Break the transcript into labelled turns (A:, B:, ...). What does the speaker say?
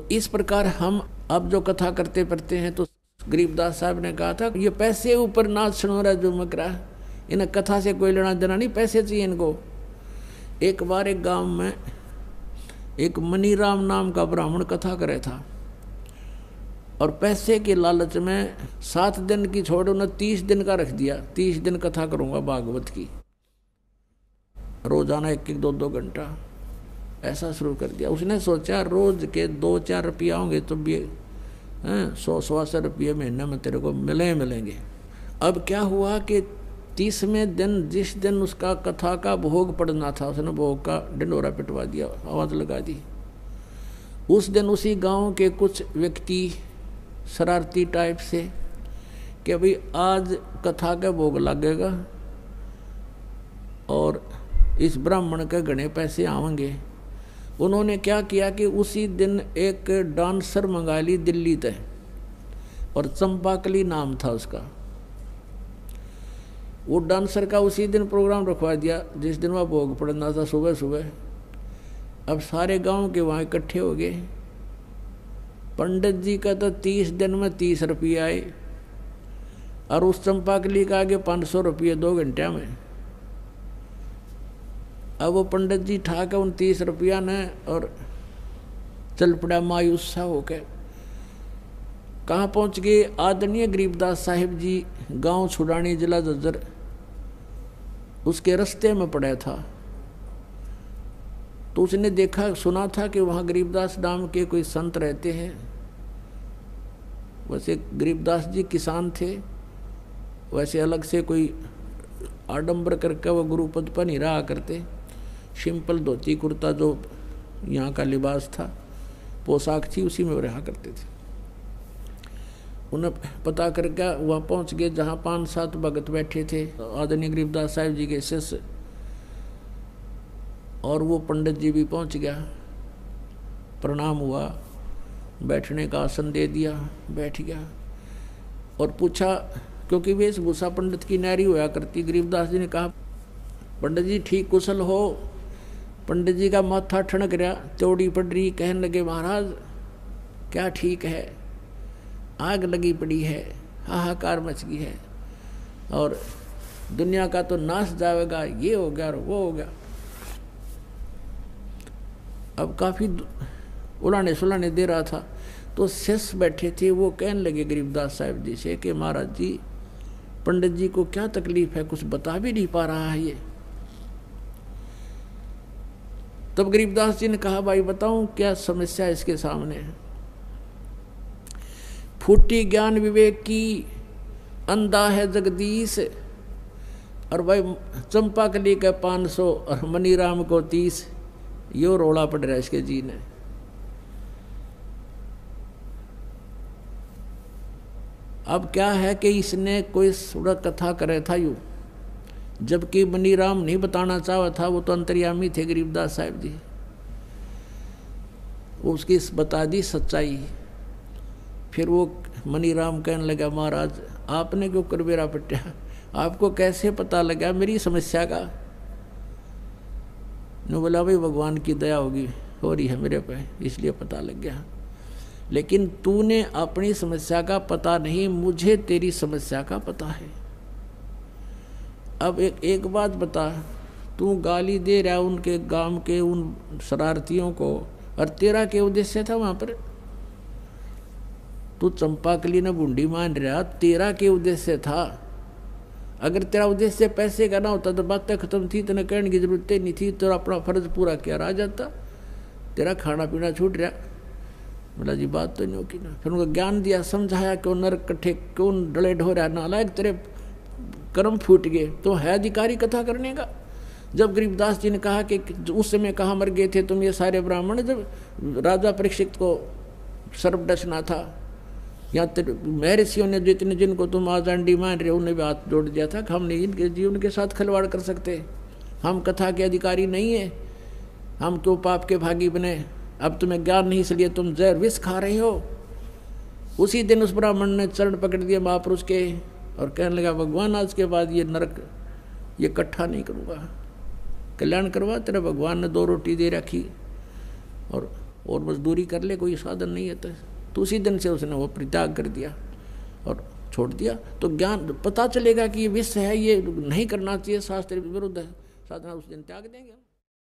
A: तो इस प्रकार हम अब जो कथा करते पढ़ते हैं, तो गरीबदास साहब ने कहा था ये पैसे ऊपर नाच सुनोरा जो मकरा, इन्हें कथा से कोई लेना देना नहीं, पैसे चाहिए इनको। एक बार एक गांव में एक मनीराम नाम का ब्राह्मण कथा करे था, और पैसे के लालच में 7 दिन की छोड़ उन्हें 30 दिन का रख दिया। 30 दिन कथा करूंगा भागवत की, रोजाना 1-1, 2-2 घंटा ऐसा शुरू कर दिया। उसने सोचा रोज के 2-4 रुपया होंगे तो भी 100-125 रुपये महीने में तेरे को मिलेंगे। अब क्या हुआ कि 30वें दिन, जिस दिन उसका कथा का भोग पड़ना था, उसने भोग का ढिंडोरा पिटवा दिया, आवाज़ लगा दी। उस दिन उसी गांव के कुछ व्यक्ति शरारती टाइप से कि भाई आज कथा का भोग लगेगा और इस ब्राह्मण के घने पैसे आवेंगे। उन्होंने क्या किया कि उसी दिन एक डांसर मंगा ली दिल्ली तक, और चंपाकली नाम था उसका। वो डांसर का उसी दिन प्रोग्राम रखवा दिया जिस दिन वह भोग पड़ना था, सुबह सुबह। अब सारे गांव के वहाँ इकट्ठे हो गए। पंडित जी का तो 30 दिन में 30 रुपये आए, और उस चंपाकली का आगे 500 रुपये 2 घंटे में। अब वो पंडित जी ठाक उन 30 रुपया ने और चल पड़ा मायूस सा होकर। कहाँ पहुँच गए? आदरणीय गरीबदास साहिब जी गांव छुड़ानी, जिला झज्जर, उसके रास्ते में पड़ा था। तो उसने देखा, सुना था कि वहाँ गरीबदास नाम के कोई संत रहते हैं। वैसे गरीबदास जी किसान थे, वैसे अलग से कोई आडंबर करके वो गुरुपद पर नहीं रहा करते। सिंपल धोती कुर्ता जो यहाँ का लिबास था, पोशाक थी, उसी में रहा करते थे। उन्हें पता करके वहाँ पहुँच गए जहाँ 5-7 भगत बैठे थे, आदरणीय गरीबदास साहिब जी के शिष्य। और वो पंडित जी भी पहुँच गया, प्रणाम हुआ, बैठने का आसन दे दिया, बैठ गया और पूछा, क्योंकि वेशभूषा पंडित की नारी होया करती। गरीबदास जी ने कहा, पंडित जी ठीक कुशल हो? पंडित जी का माथा ठनक रहा, चौड़ी पड़ रही। कहने लगे, महाराज क्या ठीक है, आग लगी पड़ी है, हाहाकार मच गई है, और दुनिया का तो नाश जाएगा, ये हो गया और वो हो गया। अब काफ़ी उलाने सुलाने दे रहा था, तो शिष्य बैठे थे, वो कहने लगे गरीबदास साहिब जी से कि महाराज जी, पंडित जी को क्या तकलीफ है, कुछ बता भी नहीं पा रहा है ये। तब गरीबदास जी ने कहा, भाई बताऊं क्या समस्या इसके सामने है? फूटी ज्ञान विवेक की, अंधा है जगदीश, और भाई चंपाकली का 500 और मनीराम को 30, यो रोड़ा पड़ रहा है इसके जी ने। अब क्या है कि इसने कोई थोड़ा कथा करे था यूँ, जबकि मनीराम नहीं बताना चाहा था, वो तो अंतर्यामी थे गरीबदास साहिब जी। वो उसकी बता दी सच्चाई। फिर वो मनीराम कहने लगा, महाराज आपने क्यों करबेरा पट्टा, आपको कैसे पता लगा मेरी समस्या का? ने बोला, भाई भगवान की दया होगी, हो रही है मेरे पे, इसलिए पता लग गया। लेकिन तूने अपनी समस्या का पता नहीं, मुझे तेरी समस्या का पता है। अब एक बात बता, तू गाली दे रहा उनके गांव के उन शरारतियों को, और तेरा क्या उद्देश्य था वहां पर? तू चंपाकली ने बूंदी मान रहा, तेरा क्या उद्देश्य था? अगर तेरा उद्देश्य पैसे का ना होता तो बातें खत्म थी, तेने कहने की जरूरत नहीं थी, तेरा अपना फर्ज पूरा किया रह जाता, तेरा खाना पीना छूट रहा। बोला जी बात तो नहीं होगी ना। फिर उनको ज्ञान दिया, समझाया क्यों नरक कट्ठे क्यों डले ढोरा, नालायक तेरे कर्म फूट गए, तो है अधिकारी कथा करने का। जब गरीबदास जी ने कहा कि उस समय कहाँ मर गए थे तुम ये सारे ब्राह्मण, जब राजा परीक्षित को सर्प डसना था, या महर्षियों ने जितने जिनको तुम आजांडी मान रहे हो उन्हें भी हाथ जोड़ दिया था कि हम नहीं इनके जीवन के साथ खिलवाड़ कर सकते, हम कथा के अधिकारी नहीं है, हम क्यों पाप के भागी बने? अब तुम्हें ज्ञान नहीं इसलिए तुम जहर विष खा रहे हो। उसी दिन उस ब्राह्मण ने चरण पकड़ दिए महापुरुष के और कहने लगा, भगवान आज के बाद ये नरक ये इकट्ठा नहीं करूँगा, कल्याण करवा। तेरा भगवान ने 2 रोटी दे रखी और और मजदूरी कर ले, कोई साधन नहीं है। तो उसी दिन से उसने वो परित्याग कर दिया और छोड़ दिया। तो ज्ञान पता चलेगा कि ये विष है, ये नहीं करना चाहिए, शास्त्र विरुद्ध है, साधना उस दिन त्याग देंगे।